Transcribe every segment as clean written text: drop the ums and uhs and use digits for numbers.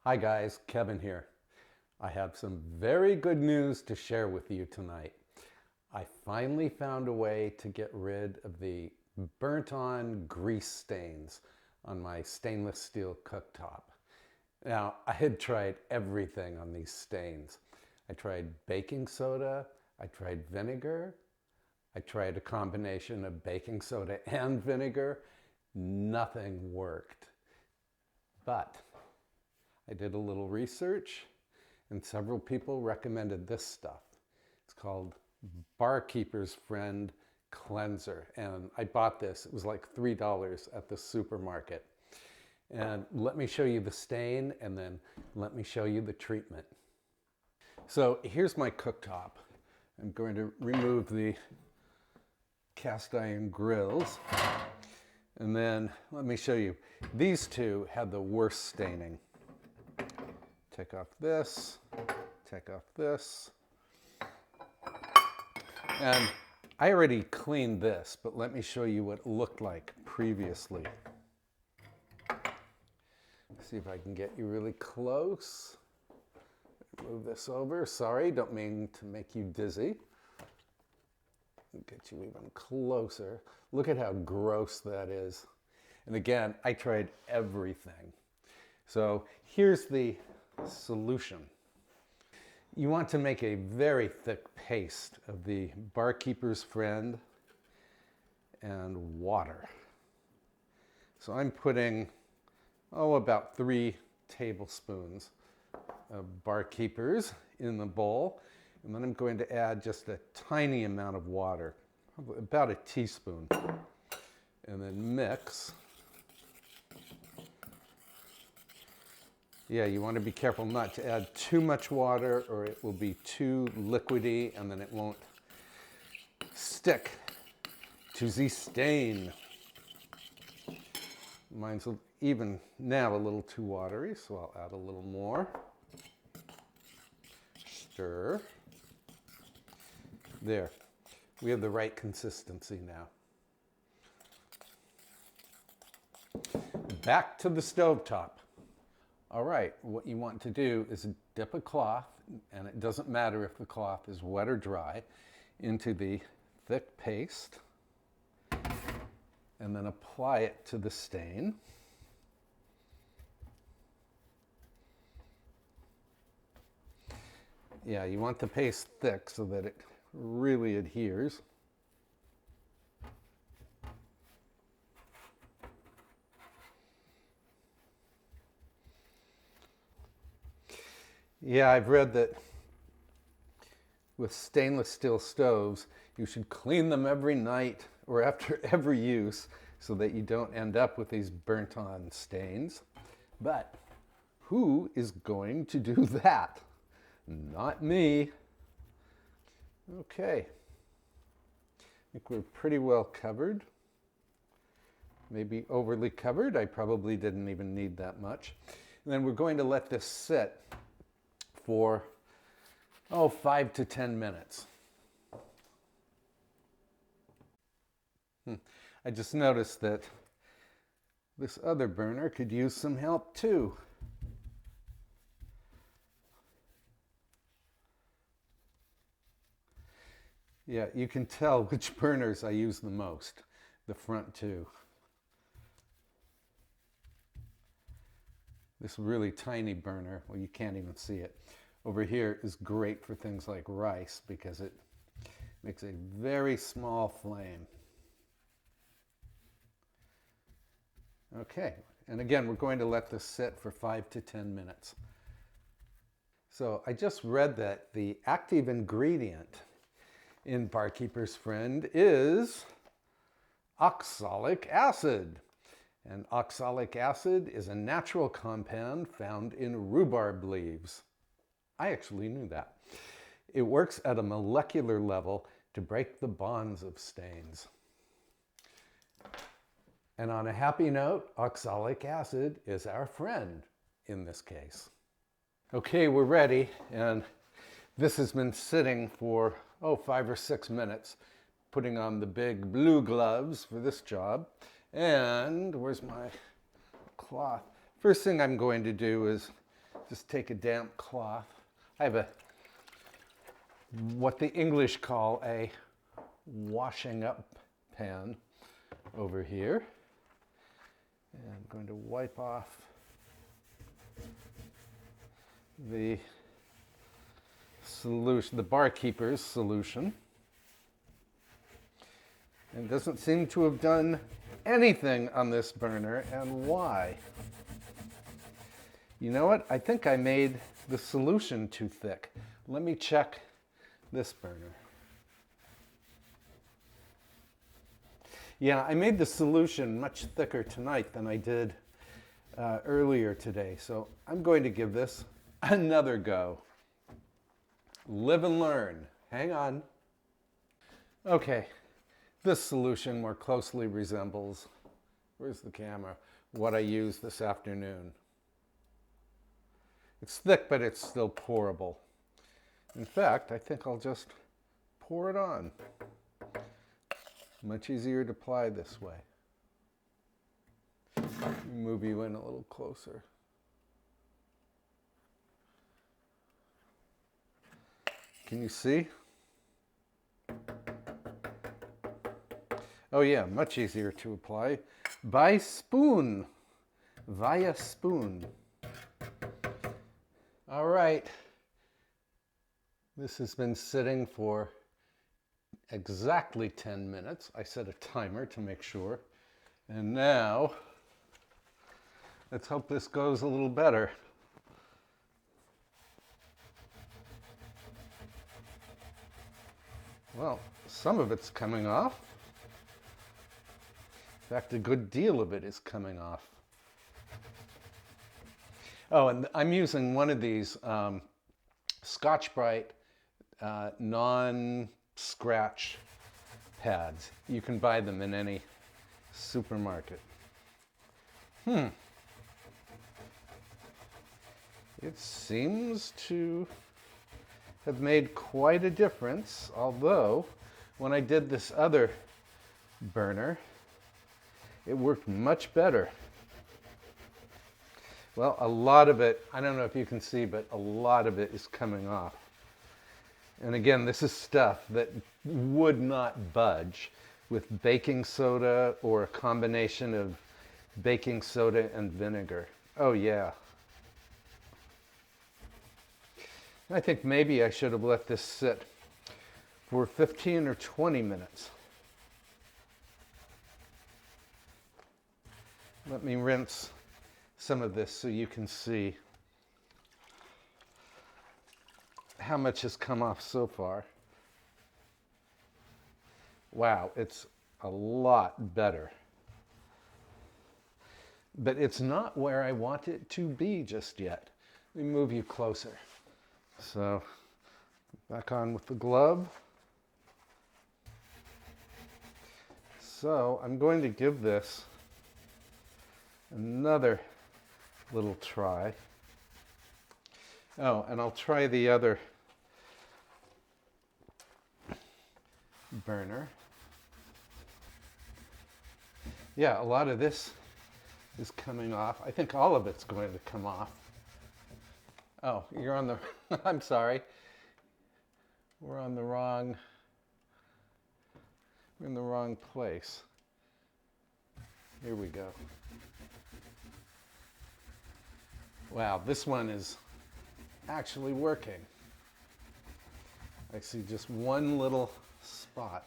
Hi guys, Kevin here. I have some very good news to share with you tonight. I finally found a way to get rid of the burnt on grease stains on my stainless steel cooktop. Now, I had tried everything on these stains. I tried baking soda, I tried vinegar, I tried a combination of baking soda and vinegar. Nothing worked. But I did a little research and several people recommended this stuff. It's called Barkeeper's Friend Cleanser. And I bought this. It was like $3 at the supermarket. And let me show you the stain and then let me show you the treatment. So here's my cooktop. I'm going to remove the cast iron grills. And then let me show you. These two had the worst staining. Take off this, take off this. And I already cleaned this, but let me show you what it looked like previously. See if I can get you really close. Move this over. Sorry, don't mean to make you dizzy. Get you even closer. Look at how gross that is. And again, I tried everything. So here's the solution. You want to make a very thick paste of the Barkeeper's Friend and water. So I'm putting, about 3 tablespoons of Barkeeper's in the bowl. And then I'm going to add just a tiny amount of water, about a teaspoon, and then mix. Yeah, you want to be careful not to add too much water or it will be too liquidy and then it won't stick to the stain. Mine's even now a little too watery, so I'll add a little more. Stir. There, we have the right consistency now. Back to the stovetop. All right, what you want to do is dip a cloth, and it doesn't matter if the cloth is wet or dry, into the thick paste, and then apply it to the stain. Yeah, you want the paste thick so that it really adheres. Yeah, I've read that with stainless steel stoves, you should clean them every night or after every use so that you don't end up with these burnt on stains. But who is going to do that? Not me. Okay. I think we're pretty well covered. Maybe overly covered. I probably didn't even need that much. And then we're going to let this sit for 5 to 10 minutes. I just noticed that this other burner could use some help too. Yeah, you can tell which burners I use the most. The front two. This really tiny burner, well, you can't even see it, over here is great for things like rice because it makes a very small flame. Okay, and again, we're going to let this sit for 5 to 10 minutes. So I just read that the active ingredient in Barkeeper's Friend is oxalic acid. And oxalic acid is a natural compound found in rhubarb leaves. I actually knew that. It works at a molecular level to break the bonds of stains. And on a happy note, oxalic acid is our friend in this case. Okay, we're ready, and this has been sitting for 5 or 6 minutes, putting on the big blue gloves for this job. And where's my cloth? First thing I'm going to do is Just take a damp cloth. I have what the English call a washing up pan over here. And I'm going to wipe off the solution, the barkeeper's solution. And it doesn't seem to have done anything on this burner, and why? You know what? I think I made the solution too thick. Let me check this burner. Yeah, I made the solution much thicker tonight than I did earlier today, so I'm going to give this another go. Live and learn. Hang on. Okay, this solution more closely resembles, where's the camera, what I used this afternoon. It's thick, but it's still pourable. In fact, I think I'll just pour it on. Much easier to apply this way. Move you in a little closer. Can you see? Oh yeah, much easier to apply by spoon, via spoon. All right, this has been sitting for exactly 10 minutes. I set a timer to make sure. And now, let's hope this goes a little better. Well, some of it's coming off. In fact, a good deal of it is coming off. Oh, and I'm using one of these Scotch-Brite non-scratch pads. You can buy them in any supermarket. It seems to have made quite a difference, although when I did this other burner, it worked much better. Well, a lot of it, I don't know if you can see, but a lot of it is coming off. And again, this is stuff that would not budge with baking soda or a combination of baking soda and vinegar. Oh yeah. I think maybe I should have let this sit for 15 or 20 minutes. Let me rinse some of this so you can see how much has come off so far. Wow, it's a lot better. But it's not where I want it to be just yet. Let me move you closer. So, back on with the glove. So, I'm going to give this another little try. Oh, and I'll try the other burner. Yeah, a lot of this is coming off. I think all of it's going to come off. Oh, you're on the, I'm sorry. We're in the wrong place. Here we go. Wow, this one is actually working. I see just one little spot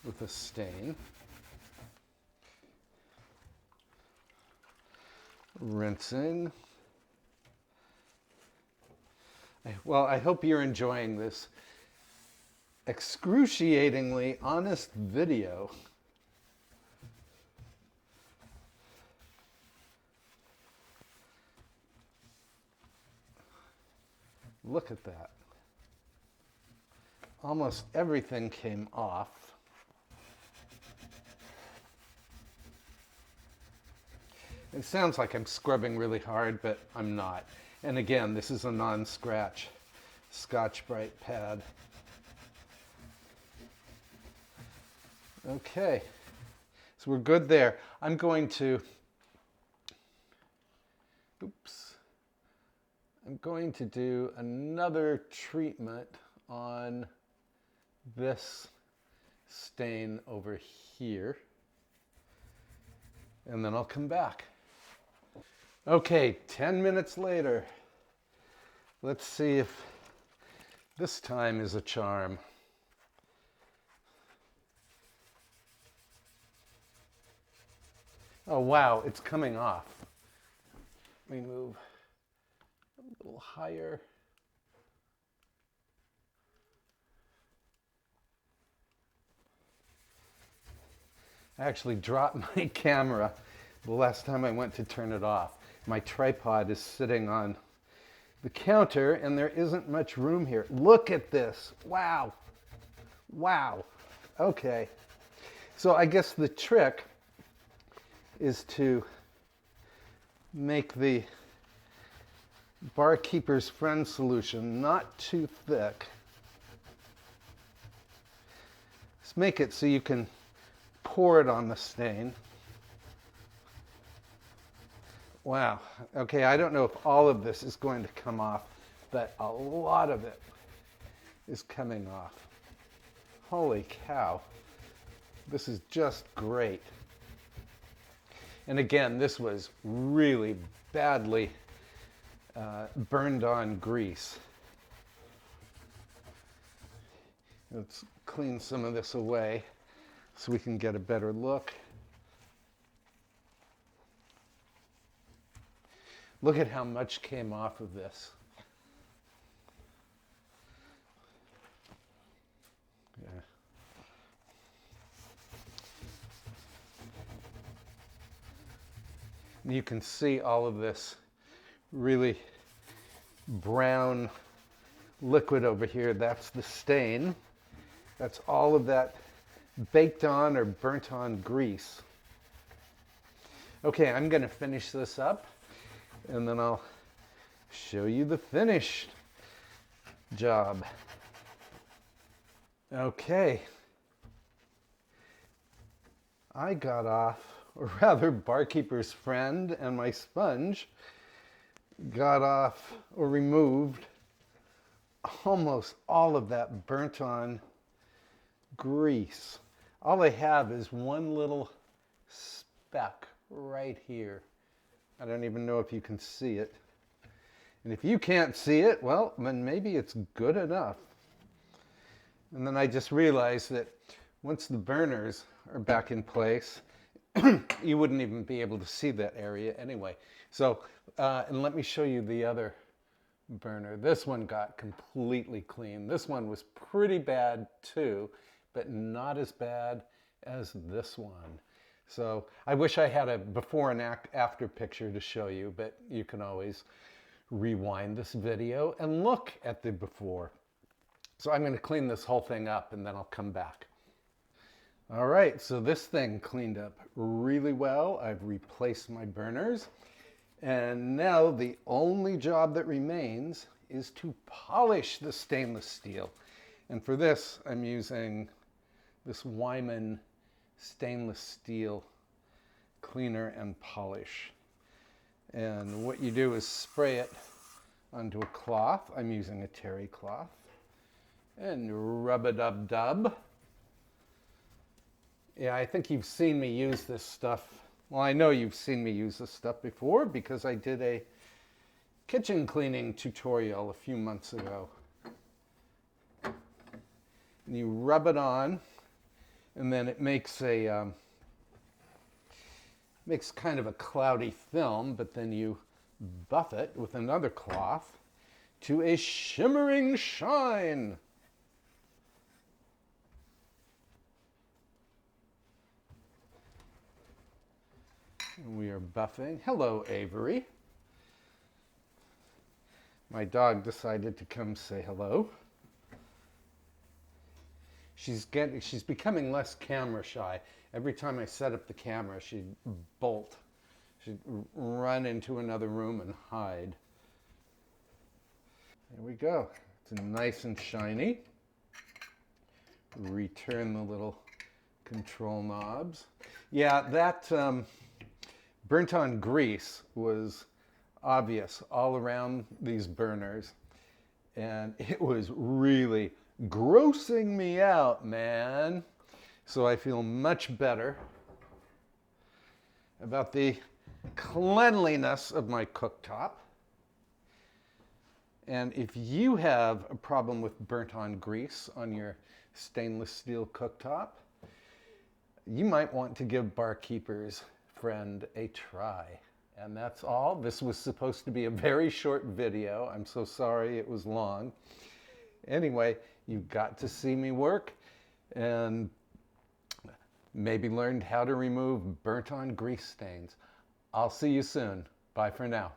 with a stain. Rinsing. Well, I hope you're enjoying this excruciatingly honest video. Look at that. Almost everything came off. It sounds like I'm scrubbing really hard, but I'm not. And again, this is a non-scratch Scotch-Brite pad. Okay, so we're good there. I'm going to oops, I'm going to do another treatment on this stain over here, and then I'll come back. Okay, 10 minutes later. Let's see if this time is a charm. Oh wow, it's coming off. Let me move a little higher. I actually dropped my camera the last time I went to turn it off. My tripod is sitting on the counter and there isn't much room here. Look at this. Wow. Wow. Okay. So I guess the trick is to make the Barkeeper's Friend solution not too thick. Just make it so you can pour it on the stain. Wow. Okay, I don't know if all of this is going to come off, but a lot of it is coming off. Holy cow. This is just great. And again, this was really badly burned on grease. Let's clean some of this away so we can get a better look. Look at how much came off of this. Yeah. You can see all of this really brown liquid over here. That's the stain. That's all of that baked on or burnt on grease. Okay, I'm going to finish this up and then I'll show you the finished job. Okay. I got off, or rather Barkeeper's Friend and my sponge got off or removed almost all of that burnt on grease. All I have is one little speck right here. I don't even know if you can see it. And if you can't see it, well, then maybe it's good enough. And then I just realized that once the burners are back in place, you wouldn't even be able to see that area anyway. So, and let me show you the other burner. This one got completely clean. This one was pretty bad too, but not as bad as this one. So I wish I had a before and after picture to show you, but you can always rewind this video and look at the before. So I'm going to clean this whole thing up and then I'll come back. All right, so this thing cleaned up really well. I've replaced my burners. And now the only job that remains is to polish the stainless steel. And for this, I'm using this Wyman stainless steel cleaner and polish. And what you do is spray it onto a cloth. I'm using a terry cloth. And rub-a-dub-dub. Yeah, I think you've seen me use this stuff. Well, I know you've seen me use this stuff before because I did a kitchen cleaning tutorial a few months ago. And you rub it on, and then it makes a makes kind of a cloudy film, but then you buff it with another cloth to a shimmering shine. We are buffing. Hello, Avery. My dog decided to come say hello. She's becoming less camera shy. Every time I set up the camera, she'd bolt. She'd run into another room and hide. There we go. It's nice and shiny. Return the little control knobs. Yeah, that burnt on grease was obvious all around these burners. And it was really grossing me out, man. So I feel much better about the cleanliness of my cooktop. And if you have a problem with burnt-on grease on your stainless steel cooktop, you might want to give Barkeeper's Friend a try. And that's all. This was supposed to be a very short video. I'm so sorry it was long. Anyway, you got to see me work and maybe learned how to remove burnt-on grease stains. I'll see you soon. Bye for now.